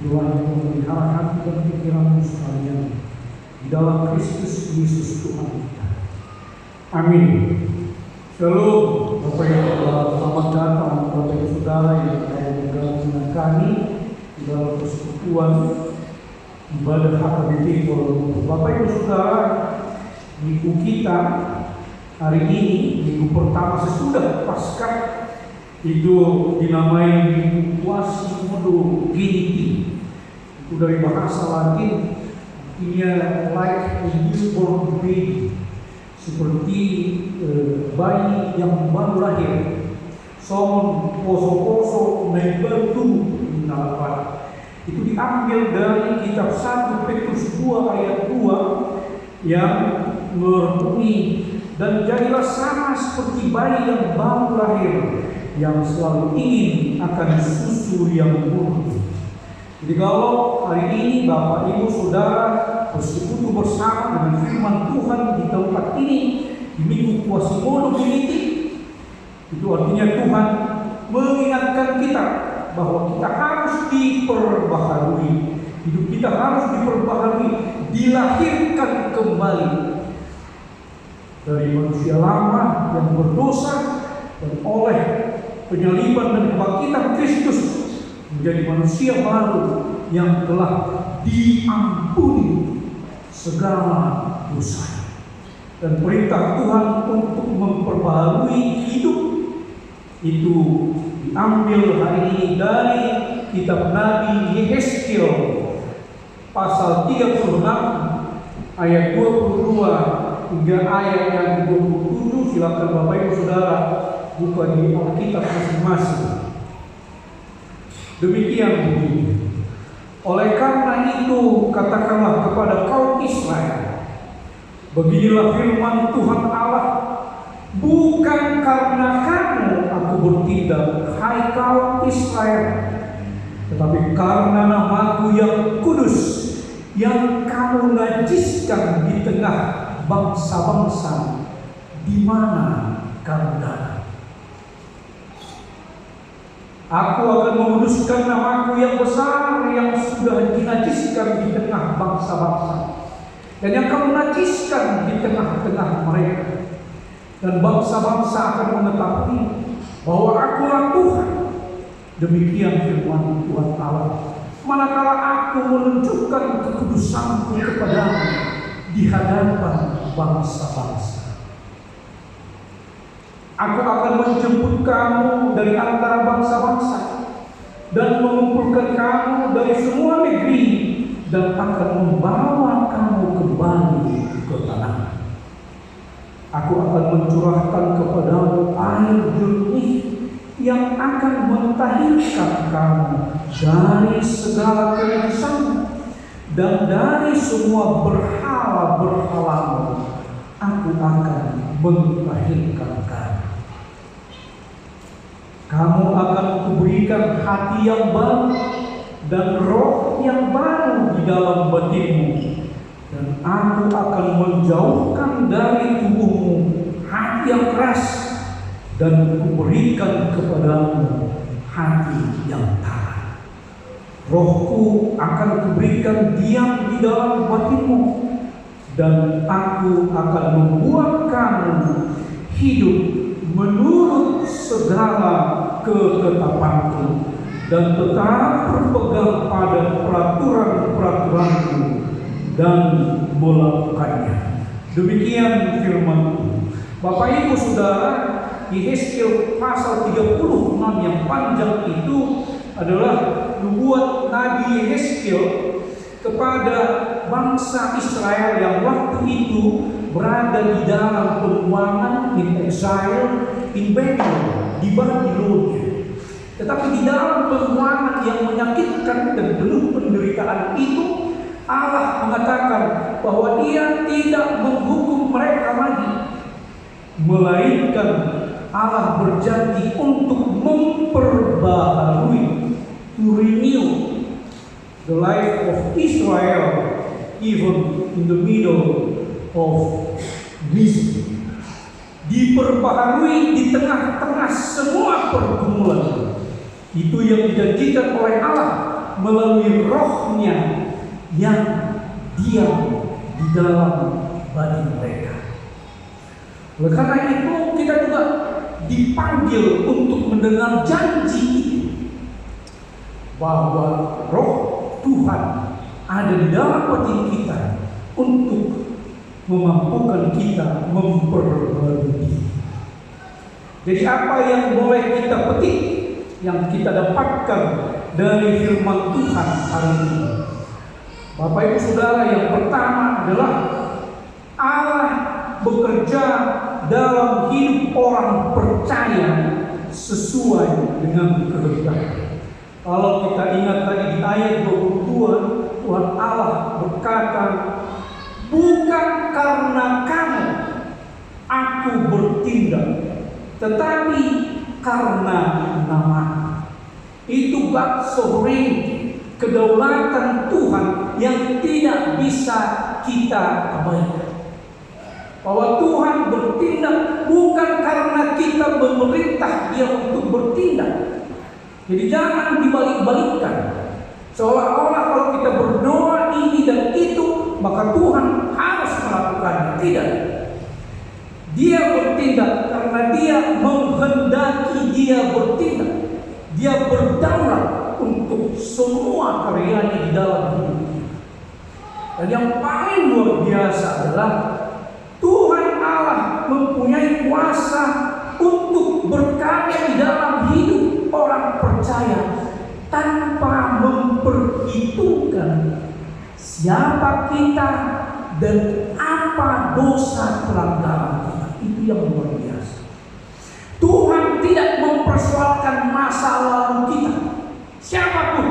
Tuhan yang memelihara hati dan pikiranmu sekalian di dalam Kristus Yesus Tuhan kita. Amin. Shalom, Bapak Ibu, selamat datang Bapak Ibu Saudara yang telah bergabung dengan kami di dalam persekutuan ibadah HKBP Kuala Lumpur. Bapak Ibu Saudara, minggu kita hari ini, minggu pertama sesudah Paskah, itu dinamai minggu Quasimodo Geniti. Itu dari bahasa Latin, artinya like a newborn baby, seperti bayi yang baru lahir. Son poso-poso membantu menalapan. Itu diambil dari kitab 1 Petrus 2 ayat 2 yang berbunyi, dan jadilah sama seperti bayi yang baru lahir, yang selalu ingin akan susu yang murni. Jadi kalau hari ini Bapak Ibu Saudara bersekutu bersama dengan firman Tuhan di tempat ini di minggu Quasimodo Geniti, itu artinya Tuhan mengingatkan kita bahwa kita harus diperbaharui, hidup kita harus diperbaharui, dilahirkan kembali dari manusia lama yang berdosa, dan oleh penyaliban dan kebangkitan Kristus menjadi manusia baru yang telah diampuni segala dosa. Dan perintah Tuhan untuk memperbaharui hidup itu diambil hari ini dari kitab Nabi Yehezkiel pasal 36 ayat 22 hingga ayat yang 27. Silakan Bapak Ibu Saudara buka di Alkitab masing-masing. Demikian bunyinya. Oleh karena itu katakanlah kepada kaum Israel, beginilah firman Tuhan Allah, bukan karena kamu aku bertindak, hai kaum Israel, tetapi karena namaku yang kudus, yang kamu najiskan di tengah bangsa-bangsa di mana kamu datang. Aku akan menguduskan namaku yang besar yang sudah dinajiskan di tengah bangsa-bangsa, dan yang kamu najiskan di tengah-tengah mereka. Dan bangsa-bangsa akan mengetahui bahwa Akulah Tuhan. Demikian firman Tuhan Allah. Manakala aku menunjukkan kekudusanku kepadamu di hadapan bangsa-bangsa. Aku akan menjemput kamu dari antara bangsa-bangsa dan mengumpulkan kamu dari semua negeri, dan akan membawa kamu kembali ke tanah. Aku akan mencurahkan kepadamu air jernih yang akan mentahirkan kamu dari segala kenajisan dan dari semua berhala-berhalamu. Aku akan mentahirkan kamu. Kamu akan kuberikan hati yang baru dan roh yang baru di dalam batinmu, dan aku akan menjauhkan dari tubuhmu hati yang keras, dan kuberikan kepadamu hati yang taat. Rohku akan kuberikan diam di dalam batinmu, dan aku akan membuat kamu hidup menurut segala ketetapanku, dan tetap berpegang pada peraturan-peraturanku dan melakukannya. Demikian firman-Ku. Bapak Ibu Saudara, Yehezkiel pasal 36 yang panjang itu adalah nubuat Nabi Yehezkiel kepada bangsa Israel yang waktu itu berada di dalam pembuangan, in exile, in Babylon, di Babilonia. Tetapi di dalam pembuangan yang menyakitkan dan penuh penderitaan itu, Allah mengatakan bahwa Dia tidak menghukum mereka lagi, melainkan Allah berjanji untuk memperbaharui, to renew the life of Israel even in the middle of misery. Diperbaharui di tengah-tengah semua pergumulan. Itu yang dijanjikan oleh Allah melalui rohnya yang diam di dalam bagi mereka. Oleh karena itu kita juga dipanggil untuk mendengar janji itu, bahwa roh Tuhan ada di dalam hati kita untuk memampukan kita memperbarui. Jadi apa yang boleh kita petik, yang kita dapatkan dari firman Tuhan hari ini, Bapak Ibu Saudara, yang pertama adalah Allah bekerja dalam hidup orang percaya sesuai dengan kehendaknya. Kalau kita ingat tadi di ayat 22, Tuhan Allah berkata, bukan karena kamu aku bertindak, tetapi karena nama. Itu God's sovereignty, kedaulatan Tuhan yang tidak bisa kita abaikan. Bahwa Tuhan bertindak bukan karena kita memerintah Dia untuk bertindak. Jadi jangan dibalik-balikkan, seolah-olah kalau kita berdoa ini dan itu maka Tuhan harus melakukannya. Tidak. Dia bertindak karena Dia menghendaki Dia bertindak. Dia berdaulat untuk semua karyanya di dalam hidup kita. Dan yang paling luar biasa adalah Tuhan Allah mempunyai kuasa untuk berkarya di dalam hidup orang percaya tanpa memperhitungkan siapa kita dan apa dosa pelanggaran kita. Itu yang luar biasa. Tuhan tidak mempersoalkan masa lalu kita. Siapapun,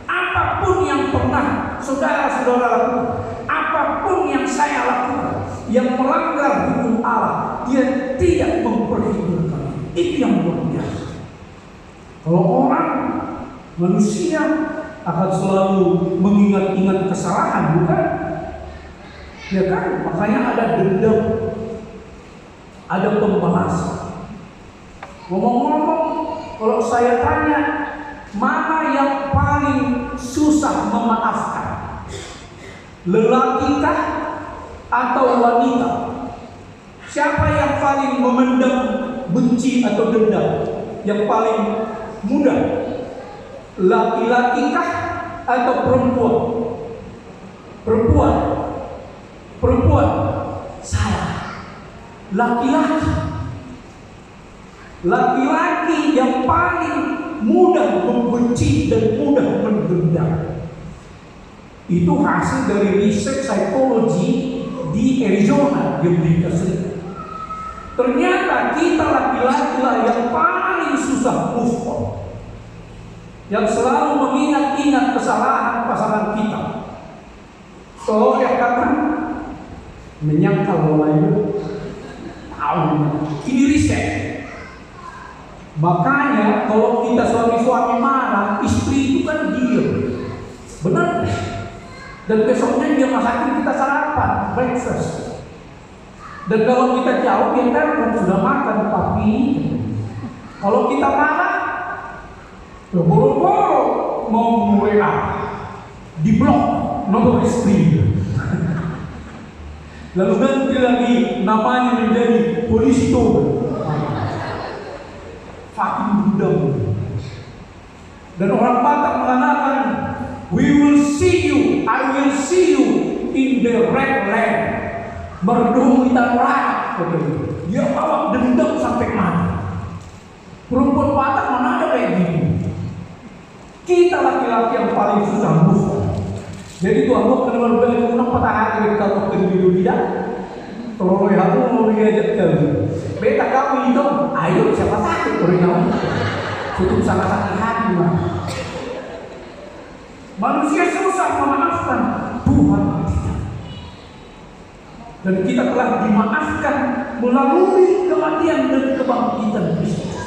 apapun yang pernah saudara-saudara lakukan, apapun yang saya lakukan yang melanggar hukum Allah, Dia tidak memperhitungkan. Itu yang luar biasa. Kalau orang, manusia akan selalu mengingat-ingat kesalahan, bukan? Ya kan? Makanya ada dendam, ada pembalasan. Ngomong-ngomong, kalau saya tanya, mana yang paling susah memaafkan? Lelaki kah atau wanita? Siapa yang paling memendam benci atau dendam? Yang paling mudah? Laki-laki kah atau perempuan? Perempuan. Salah. Laki-laki. Laki-laki yang paling mudah membenci dan mudah mendendam. Itu hasil dari riset psikologi di Arizona di Amerika Serikat. Ternyata kita laki-laki lah yang paling susah move on, yang selalu mengingat-ingat kesalahan pasangan kita. So ya kata menyangkal lain tahu ini riset. Makanya kalau kita suami-suami marah, istri itu kan diam, benar? Dan besoknya dia masakin kita sarapan, breakfast. Dan kalau kita jauh, dia telepon sudah makan, tapi kalau kita marah, boro-boro mau WA, di blok nomor istri. Lalu ganti lagi namanya menjadi polisi tuh. Fucking gudang. Dan orang Batak mengatakan, we will see you, I will see you in the red land. Merdu hitam layak. Dia bawa dendam sampai mati. Perempuan Batak mana ada kayak gini. Kita laki-laki yang paling susah move on. Jadi Tuhan mau kenal balik unang patah hati kalau kedua tidak. Kalau aku mau diajak ke beta kamu itu, ayo siapa takut orang tutup sangat sakit hati mah. Manusia susah memaafkan, Tuhan tidak. Dan kita telah dimaafkan melalui kematian dan kebangkitan Kristus.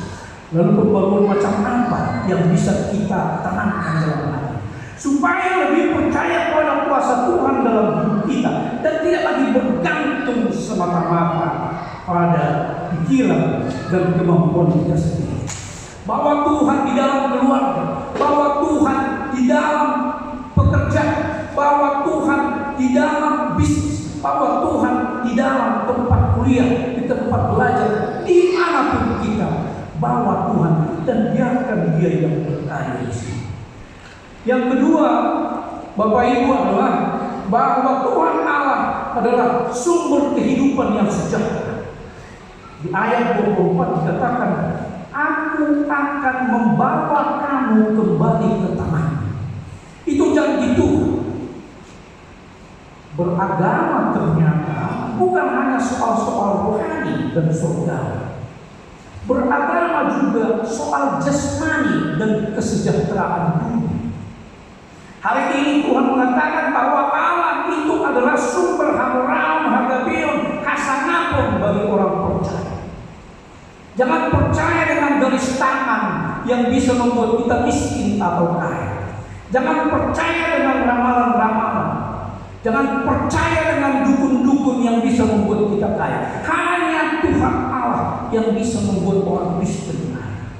Lalu pembaruan macam apa yang bisa kita tanamkan dalam hati, supaya lebih percaya pada kuasa Tuhan dalam hidup kita dan tidak lagi bergantung semata-mata pada pikiran dan kemampuan kita sendiri. Bahwa Tuhan di dalam keluarga, bahwa Tuhan di dalam bahwa Tuhan di dalam tempat kuliah, di tempat belajar, dimanapun kita, bawa Tuhan dan biarkan Dia yang berkarya di sini. Yang kedua, Bapak Ibu, adalah bahwa Tuhan Allah adalah sumber kehidupan yang sejahtera. Di ayat 24 dikatakan, Aku akan membawa kamu kembali ke tanah. Itu janji Tuhan. Beragama ternyata bukan hanya soal-soal rohani dan surga. Beragama juga soal jasmani dan kesejahteraan dunia. Hari ini Tuhan mengatakan bahwa Allah itu adalah sumber hamram, hagabion, hasanapun bagi orang percaya. Jangan percaya dengan garis tangan yang bisa membuat kita miskin atau kaya. Jangan percaya dengan ramalan-ramalan. Jangan percaya dengan dukun-dukun yang bisa membuat kita kaya. Hanya Tuhan Allah yang bisa membuat orang Kristen kaya.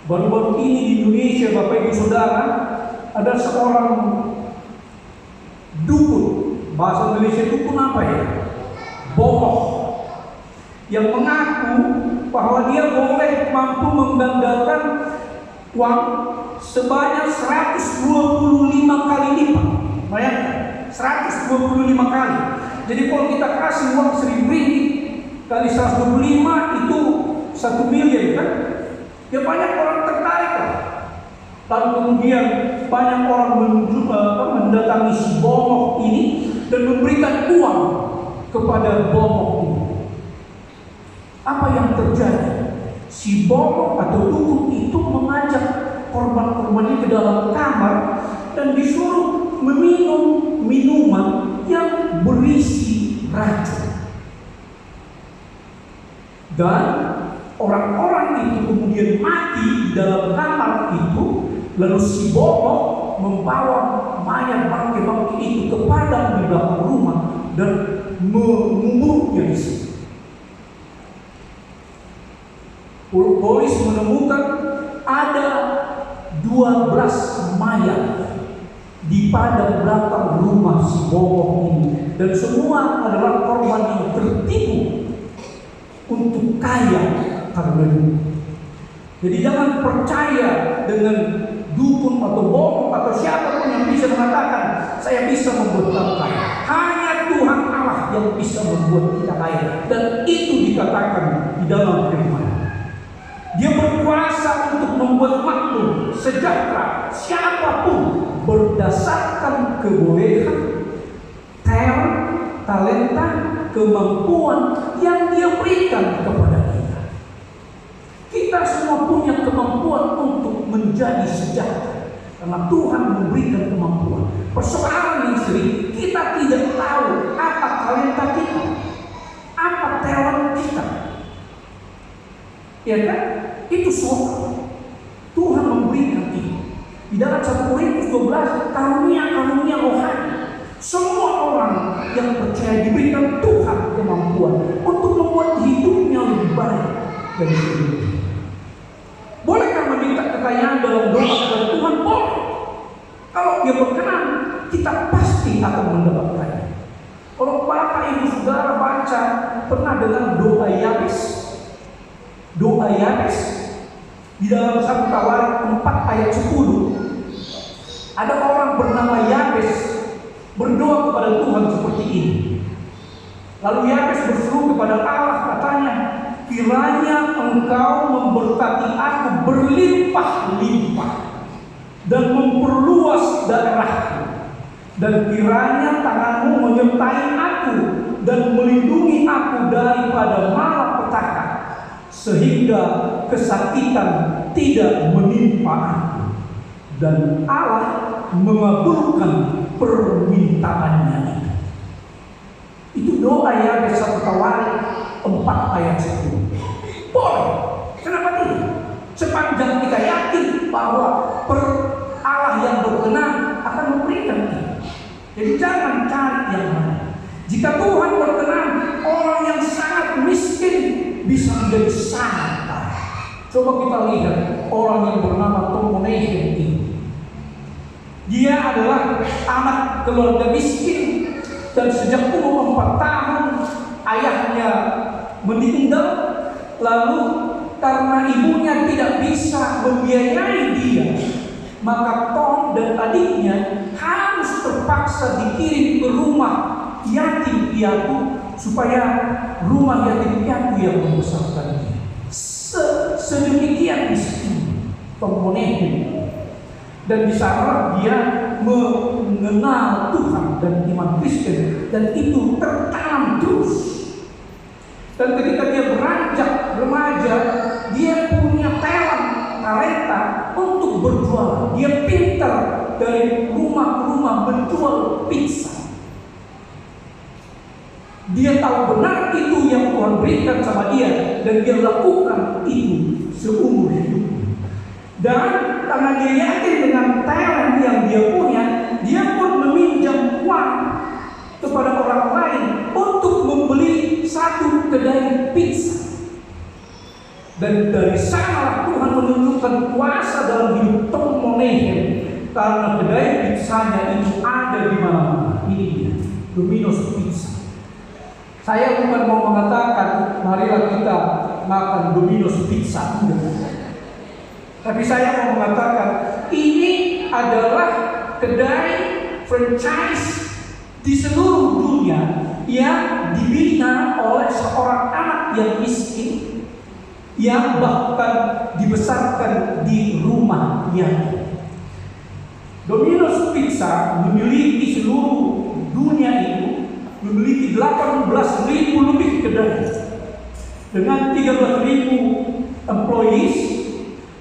Baru-baru ini di Indonesia, Bapak Ibu Saudara, ada seorang dukun. Bahasa Indonesia dukun apa ya? Bohong. Yang mengaku bahwa dia boleh mampu menggandakan uang sebanyak 125 kali lipat. Bayangkan, 125 kali. Jadi kalau kita kasih uang 1.000 ringgit kali 125 itu 1 miliar kan? Ya banyak orang tertarik kan? Lalu kemudian banyak orang mendatangi si bohong ini dan memberikan uang kepada bohong ini. Apa yang terjadi? Si bohong atau dukun itu mengajak korban-korbannya ke dalam kamar dan disuruh meminum minuman yang berisi racun. Dan orang-orang itu kemudian mati di dalam kamar itu. Lalu si bohong membawa mayat bangkai-bangkai itu ke padang di belakang rumah dan menguburnya di situ. Polisi menemukan ada 12 mayat di padang belakang rumah si bohong ini, dan semua adalah korban yang tertipu untuk kaya karena duit. Jadi jangan percaya dengan dukun atau bohong atau siapapun yang bisa mengatakan saya bisa membuat kita kaya. Hanya Tuhan Allah yang bisa membuat kita kaya, dan itu dikatakan di dalam firman. Dia berkuasa untuk membuat makmur, sejahtera siapapun berdasarkan kebolehan, talenta, kemampuan yang Dia berikan kepada kita. Kita semua punya kemampuan untuk menjadi sejahtera karena Tuhan memberikan kemampuan. Persoalan yang sering kita tidak tahu apa talenta kita, apa talent kita. Ya kan? Itu soal Tuhan memberikan itu. Di dalam 1 Korintus 12, karunia-karunia rohani. Semua orang yang percaya diberikan Tuhan kemampuan untuk membuat hidupnya lebih baik dari sebelumnya. Bolehkah meminta kekayaan dalam doa kepada Tuhan? Boleh. Kalau Dia berkenan, kita pasti akan mendapatkannya. Kalau Bapak Ibu Saudara baca, pernah dengar doa Yabes? Doa Yabes di dalam 1 Tawarik 4 ayat 10, ada orang bernama Yabes berdoa kepada Tuhan seperti ini. Lalu Yabes berseru kepada Allah, katanya, kiranya Engkau memberkati aku berlimpah-limpah dan memperluas daerahku, dan kiranya tangan-Mu menyertai aku dan melindungi aku daripada malapetaka, sehingga kesakitan tidak menimpa aku. Dan Allah mengabulkan permintaannya itu. Itu doa Yabes 1 Tawarik 4 ayat 10. Boleh. Kenapa tidak? Sepanjang kita yakin bahwa Allah yang berkenan akan memberikan kita. Jadi jangan cari yang lain. Jika Tuhan berkenan, orang yang sangat miskin bisa menjadi sangat kaya. Coba kita lihat orang yang bernama Tom Monaghan ini. Dia adalah anak keluarga miskin dan sejak umur meninggal, lalu karena ibunya tidak bisa membiayai dia, maka Tom dan adiknya harus terpaksa dikirim ke rumah yatim piatu supaya rumah yatim piatu yang membesarkan dia. Sedemikian miskin Tom Monaghan. Dan di sana dia mengenal Tuhan dan iman Kristen, dan itu tertanam terus. Dan ketika dia beranjak remaja, dia punya talenta untuk berjualan. Dia pintar dari rumah ke rumah menjual pizza. Dia tahu benar itu yang Tuhan berikan sama dia, dan dia lakukan itu seumur hidupnya. Dan karena dia yakin dengan talent yang dia punya, dia pun meminjam uang kepada orang lain untuk membeli satu kedai pizza. Dan dari sanalah Tuhan menunjukkan kuasa dalam hidup Tom Monaghan, karena kedai pizzanya itu ada di mana-mana. Ini dia, Domino's Pizza. Saya bukan mau mengatakan marilah kita makan Domino's Pizza, tapi saya mau mengatakan ini adalah kedai franchise di seluruh dunia yang dibina oleh seorang anak yang miskin, yang bahkan dibesarkan di rumah yatim. Domino's Pizza memiliki seluruh dunia itu, memiliki 18.000 lebih kedai dengan 13.000 employees.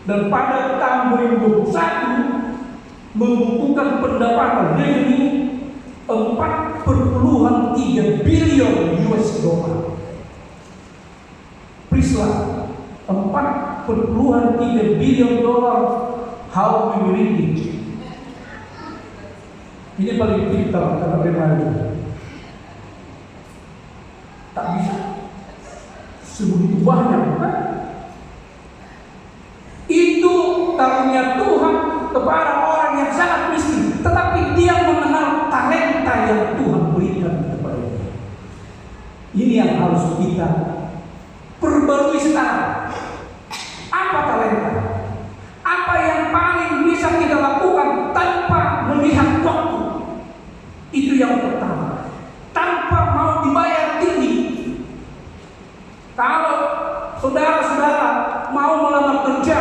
Dan pada tahun 2021 membukukan pendapatan revenue 4,3 billion US dollar. Prislah, 4,3 billion dollar. How we read it? Ini paling pintar karena remaja. Tak bisa sebegitu banyak, kan? Itu karunia Tuhan kepada orang yang sangat miskin, tetapi dia mengenal talenta yang Tuhan berikan kepada dia. Ini yang harus kita perbarui sekarang. Apa talenta? Apa yang paling bisa kita lakukan tanpa melihat waktu? Itu yang pertama. Tanpa mau dibayar tinggi. Kalau saudara-saudara mau melamar kerja,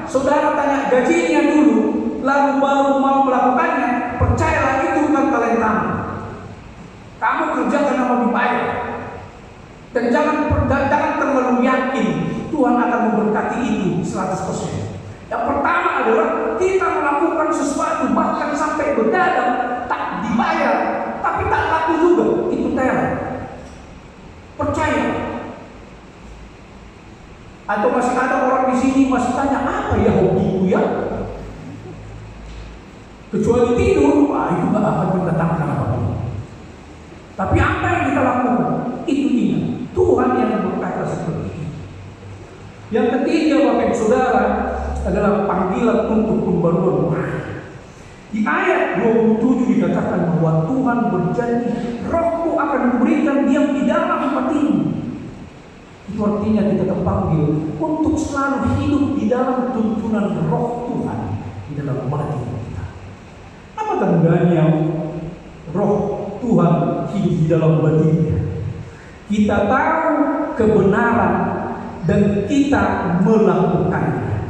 saudara tanya gajinya dulu, lalu baru mau melakukannya, percayalah itu bukan talentamu. Kamu kerja karena mau dibayar. Dan jangan terlalu yakin Tuhan akan memberkati itu 100%. Yang pertama adalah kita melakukan sesuatu bahkan sampai begadang tak dibayar, tapi tak laku juga, itu talent. Percaya. Atau masih ada orang di sini masih tanya, apa ya hobiku ya? Kecuali tidur, itu gak akan mendatangkan apa-apa. Tapi apa yang kita lakukan? Itu ingat, Tuhan yang berkata seperti itu. Yang ketiga, Bapak Ibu Saudara, adalah panggilan untuk pembaruan. Di ayat 27 dikatakan bahwa Tuhan berjanji, Rohku akan memberikan diam di dalam hatimu. Itu artinya kita terpanggil untuk selalu hidup di dalam tuntunan Roh Tuhan di dalam batin kita. Apa tandanya Roh Tuhan hidup di dalam batinnya? Kita tahu kebenaran dan kita melakukannya.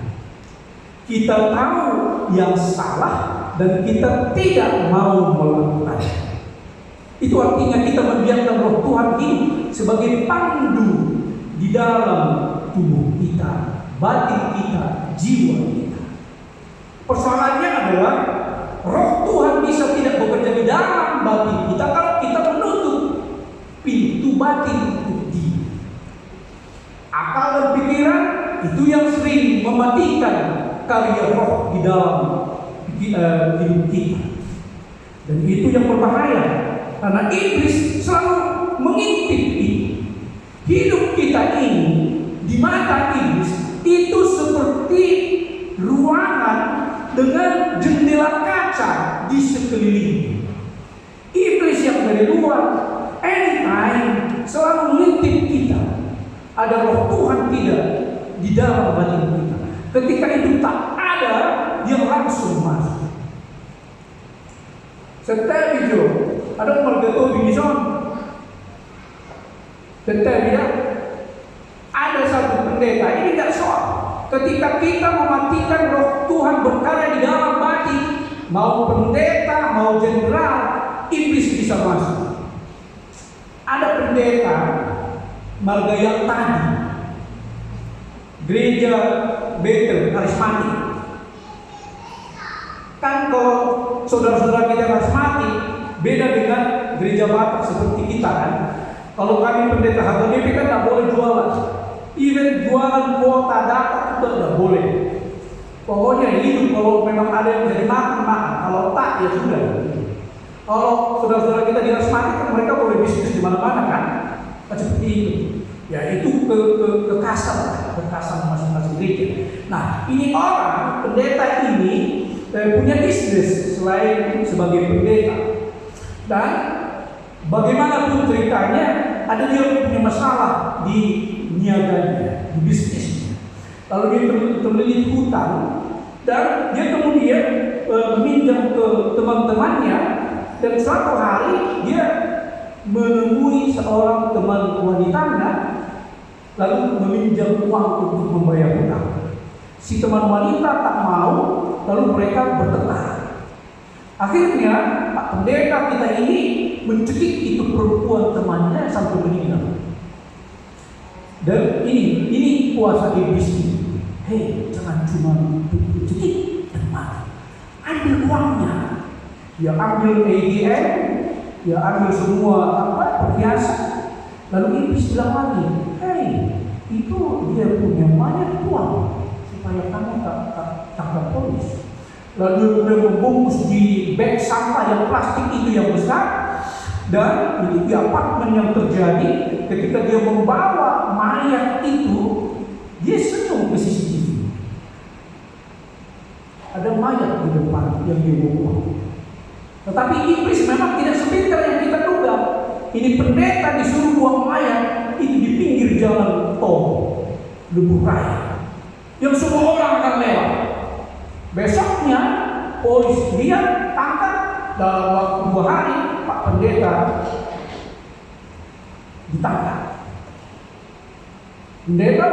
Kita tahu yang salah dan kita tidak mau melakukannya. Itu artinya kita membiarkan Roh Tuhan hidup sebagai pandu di dalam tubuh kita, batin kita, jiwa kita. Persoalannya adalah Roh Tuhan bisa tidak bekerja di dalam batin kita kalau kita menutup pintu batin untuk dia. Akal dan pikiran itu yang sering mematikan karya Roh di dalam hidup kita. Dan itu yang berbahaya, karena iblis selalu mengintip itu. Hidup kita ini di mata iblis itu seperti ruangan dengan jendela kaca di sekelilingnya. Iblis yang dari luar anytime selalu mengintip kita. ada roh Tuhan tidak di dalam batin kita. Ketika itu tak ada, dia langsung masuk. Setiap itu ada mergato di son. Setiap dia ada satu pendeta. Ini tidak soal. Ketika kita mematikan roh Tuhan berkarya di dalam batin, mau pendeta, mau jenderal, iblis bisa masuk. Ada pendeta marga yang tadi, gereja Betel karismatik. Kan kalau saudara-saudara kita karismatik beda dengan gereja Batak seperti kita kan. Kalau kami pendeta HKBP kan tidak boleh jualan. Even jualan kuota data itu tidak boleh. Pokoknya hidup kalau memang ada yang bisa dimakan, makan. Kalau tak ya sudah. Kalau saudara-saudara kita di karismatik kan mereka boleh bisnis di mana-mana kan. Seperti itu. Ya itu kekasan masing-masing gereja. Nah ini orang pendeta ini punya bisnis selain sebagai pendeta. Dan bagaimanapun ceritanya, ada dia punya masalah di niaganya, di bisnisnya. Lalu dia terlilit hutang dan dia kemudian meminjam ke teman-temannya, dan suatu hari dia menemui seorang teman wanitanya lalu meminjam uang untuk membayar hutang. Si teman wanita tak mau, lalu mereka bertengkar. Akhirnya Pak pendeta kita ini mencekik itu perempuan temannya sampai meninggal. Dan ini kuasa iblis ini. Hei, jangan cuma cekik dan mati. Ambil uangnya. Ya ambil ATM, ya ambil semua perhiasan. Lalu iblis bilang lagi, hei, itu dia punya banyak uang supaya kamu tak tangkap polis. Lalu dia membungkus di beg sampah yang plastik itu yang besar. Dan itu di apartemen yang terjadi ketika dia membawa mayat itu, dia senyum ke CCTV. Ada mayat di depan yang dia bawa. Tetapi iblis memang tidak sepintar yang kita duga. Ini pendeta disuruh buang mayat itu di pinggir jalan tol Lebuh Raya yang semua orang akan lewat. Besoknya polis dia tangkap dalam waktu 2 hari. Pak pendeta ditangkap. Pendeta,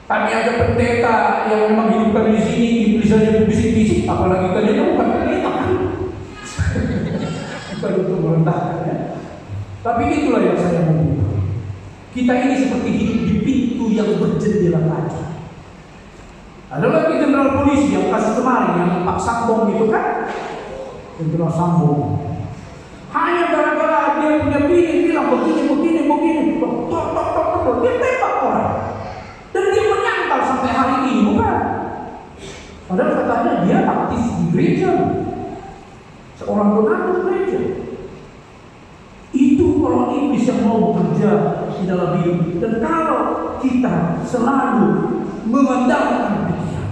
kami ada pendeta yang memang hidupkan di sini, iblis saja bisik-bisik, apalagi kalian bukan pendeta kan? Bukan untuk merendahkan ya. Tapi itulah yang saya mau bilang. Kita ini seperti hidup di pintu yang berjendela kaca. Ada lagi jenderal polisi yang kasus kemarin yang Pak Sambong itu kan, jenderal Sambong. Hanya gara-gara dia punya bini bilang begini, tok, dia tembak orang. Dan dia menyangkal sampai hari ini, bukan? Padahal katanya dia aktif di gereja, seorang donatur gereja. Itu kalau iblis yang mau bekerja di dalam hidup. Dan kalau kita selalu memandangkan pikiran,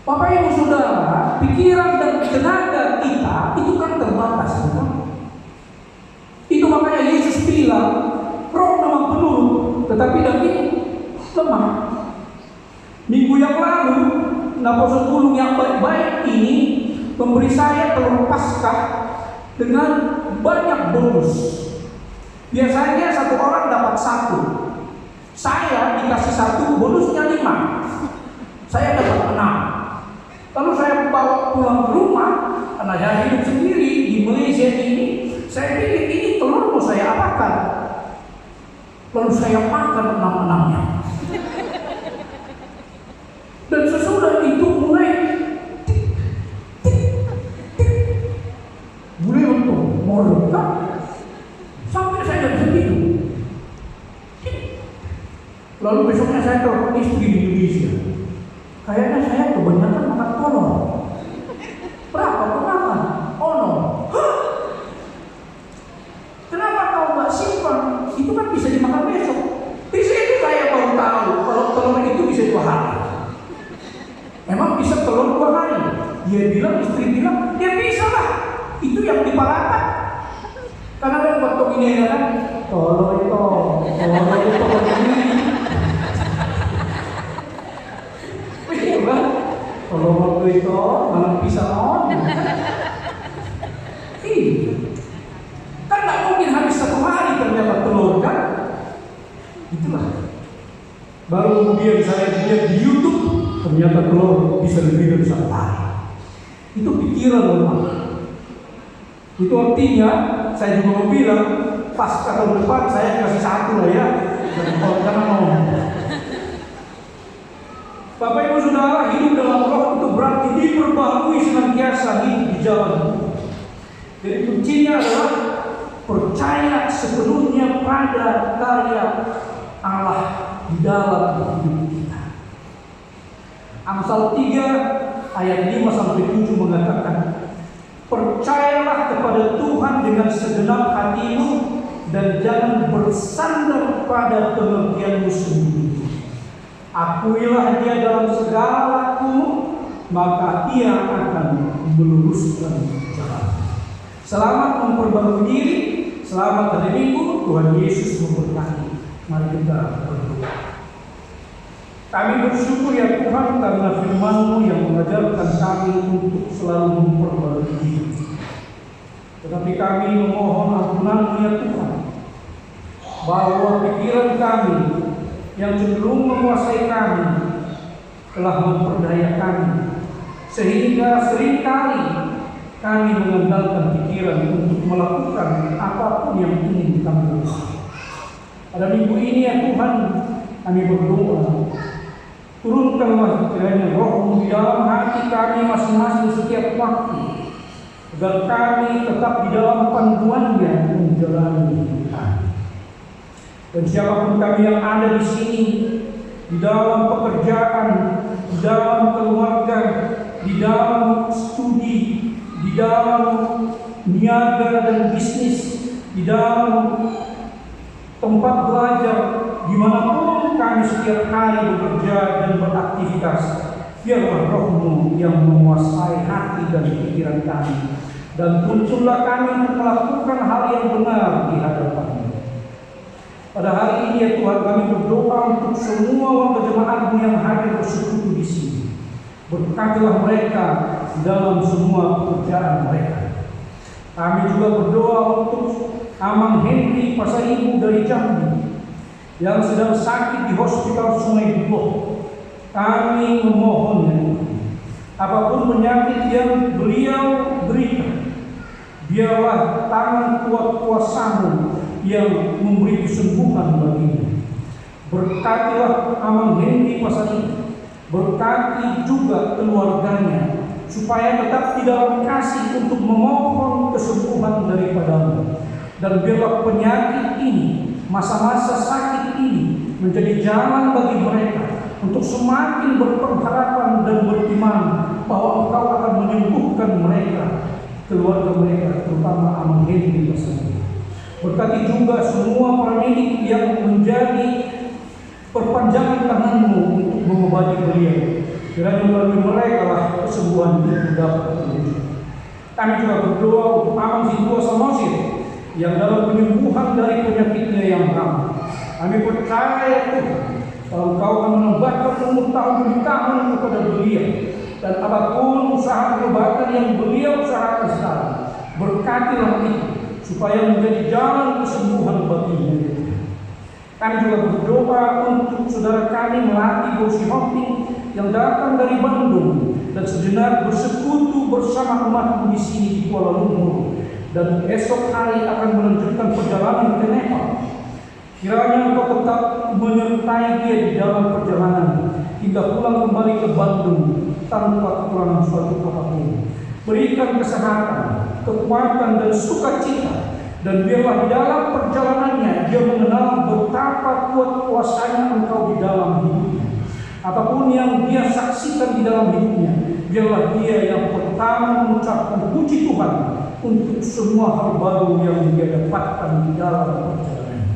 Bapak Ibu Saudara, pikiran dan tenaga kita itu kan terbatas, bukan? Itu makanya Yesus bilang, roh memang penuh, tetapi daging lemah. Minggu yang lalu, Naposol Gunung yang baik-baik ini memberi saya telur Paskah dengan banyak bonus. Biasanya satu orang dapat 1. Saya dikasih 1, bonusnya 5. Saya dapat 6. Lalu saya bawa pulang ke rumah, karena saya hidup sendiri di Malaysia ini. Saya pikir ini telur mau saya apakan? Lalu saya makan 6-6-nya. Dan sesudah itu mulai untuk mereka sampai saya tidak bisa tidur. Lalu besoknya saya telepon istri di Indonesia. Kayaknya saya kebanyakan makan kolor. Berapa kau makan? Oh no. Hah? Kenapa kau nggak simpan? Itu kan bisa dimakan besok. Di situ saya baru tahu kalau telur itu bisa 2 hari. Memang bisa telur 2 hari. Istri bilang, ya bisa lah. Itu yang dipalakan. Karena kan waktu ini kan tolo itu begini. Iya kan? Tolo waktu itu malam pisang. Kan nggak mungkin habis 1 hari ternyata telur kan? Itulah. Baru kemudian saya lihat di YouTube ternyata telur bisa lebih dari 1 hari. Itu pikiran lemah. Itu artinya saya juga mau bilang pas tahun depan saya kasih 1 lah ya. Karena mau. Bapak Ibu Saudara, hidup dalam roh itu berarti diperbaharui senantiasa hidup di jalan. Jadi kuncinya adalah percaya sepenuhnya pada karya Allah di dalam hidup kita. Amsal 3 ayat 5-7 mengatakan, percayalah kepada Tuhan dengan segenap hatimu dan jangan bersandar pada pengertianmu sendiri. Akuilah Dia dalam segala lakumu, maka Ia akan meluruskan jalan. Selamat memperbarui diri, selamat hari Minggu, Tuhan Yesus memberkati. Mari kita berdoa. Kami bersyukur ya Tuhan karena firman-Mu yang mengajarkan kami untuk selalu memperbarui diri. Tetapi kami memohon ampunan-Mu ya Tuhan, bahwa pikiran kami yang cenderung menguasai kami telah memperdaya kami, sehingga seringkali kami mengandalkan pikiran untuk melakukan apapun yang ingin kami lakukan. Pada minggu ini ya Tuhan, kami berdoa, turunkanlah kiranya Roh-Mu di dalam hati kami masing-masing setiap waktu, agar kami tetap di dalam panduan-Nya menjalani hidup kami. Dan siapapun kami yang ada di sini, di dalam pekerjaan, di dalam keluarga, di dalam studi, di dalam niaga dan bisnis, di dalam tempat belajar, dimanapun kami setiap hari bekerja dan beraktivitas, biarlah Roh-Mu yang menguasai hati dan pikiran kami, dan tuntunlah kami untuk melakukan hal yang benar di hadapan-Mu. Pada hari ini ya Tuhan, kami berdoa untuk semua warga jemaat-Mu yang hadir bersekutu di sini. Berkatilah mereka dalam semua pekerjaan mereka. Kami juga berdoa untuk Amang Henry Pasaribu dari Jambi yang sedang sakit di Hospital Sungai Buloh. Kami memohon ya Tuhan, apapun penyakit yang beliau derita, biarlah tangan kuat kuasa-Mu yang memberi kesembuhan baginya. Berkatilah Amang Henry Pasaribu, berkati juga keluarganya, supaya tetap di dalam kasih untuk memohon kesembuhan daripada-Mu. Dan biarlah penyakit ini, masa-masa sakit ini menjadi jalan bagi mereka untuk semakin berpengharapan dan beriman bahwa Engkau akan menyembuhkan mereka, keluarga mereka, terutama Amang Henry Pasaribu. Berkati juga semua para medik yang menjadi perpanjangan tangan-Mu untuk mengobati beliau. Kiranya melalui mereka lah kesembuhan itu dapat terwujud. Kami juga berdoa untuk Amang Sintua Samosir yang dalam penyembuhan dari penyakitnya yang lama. Kami percaya Tuhan, kalau Engkau akan menambahkan umur tahun demi tahun kepada beliau, dan apapun usaha pengobatan yang beliau usahakan sekarang, berkatilah itu supaya menjadi jalan kesembuhan baginya. Kami juga berdoa untuk saudara kami Melati Gosi Homping yang datang dari Bandung dan sejenak bersekutu bersama umat di sini di Kuala Lumpur, dan esok hari akan melanjutkan perjalanan ke Nepal. Kiranya Engkau tetap menyertai dia di dalam perjalanan hingga pulang kembali ke Bandung tanpa kekurangan suatu apapun. Berikan kesehatan, kekuatan dan sukacita, dan biarlah di dalam perjalanannya dia mengenal betapa kuat kuasanya Engkau di dalam hidupnya. Apapun yang dia saksikan di dalam hidupnya, biarlah dia yang pertama mengucapkan puji Tuhan untuk semua hal baru yang dia dapatkan di dalam perjalanan.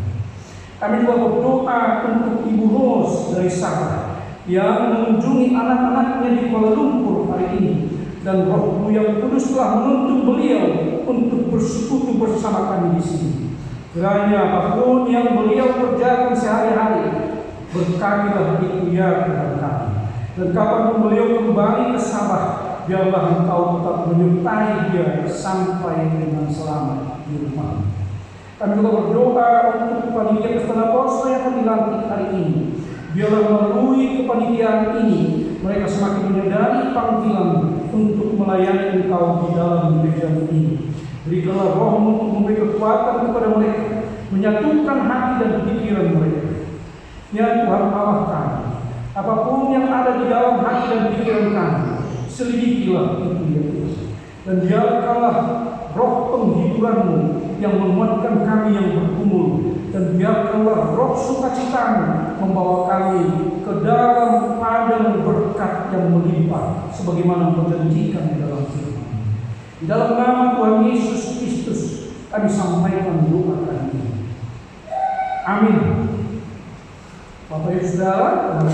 Kami juga berdoa untuk Ibu Ros dari Sabah yang mengunjungi anak-anaknya di Kuala Lumpur hari ini, dan Roh-Mu yang Kudus telah menuntun beliau untuk bersekutu bersama kami di sini. Kiranya apapun yang beliau kerjakan sehari-hari, berkatilah itu ya Tuhan kami. Dan kapanpun beliau kembali ke Sabah, biarlah Engkau tetap menyertai dia sampai dengan selamat di rumah. Kami juga berdoa untuk panitia Kristen Apostol yang akan dilantik hari ini. Biarlah melalui kepanitiaan ini mereka semakin menyadari panggilan untuk melayani Engkau di dalam gereja ini. Berikanlah roh untuk memberi kekuatan kepada mereka, menyatukan hati dan pikiran mereka. Ya Tuhan Allah kami, apapun yang ada di dalam hati dan pikiran kami, selidikilah itu ya Tuhan. Dan biarkanlah roh penghiburan-Mu yang menguatkan kami yang bergumul, dan biarkanlah roh sukacita-Mu membawa kami ke dalam padang berkat yang melimpah sebagaimana berjanjikan di dalam firman. Di dalam nama Tuhan Yesus Kristus kami sampaikan doa kami. Amin. Bapak Ibu Saudara,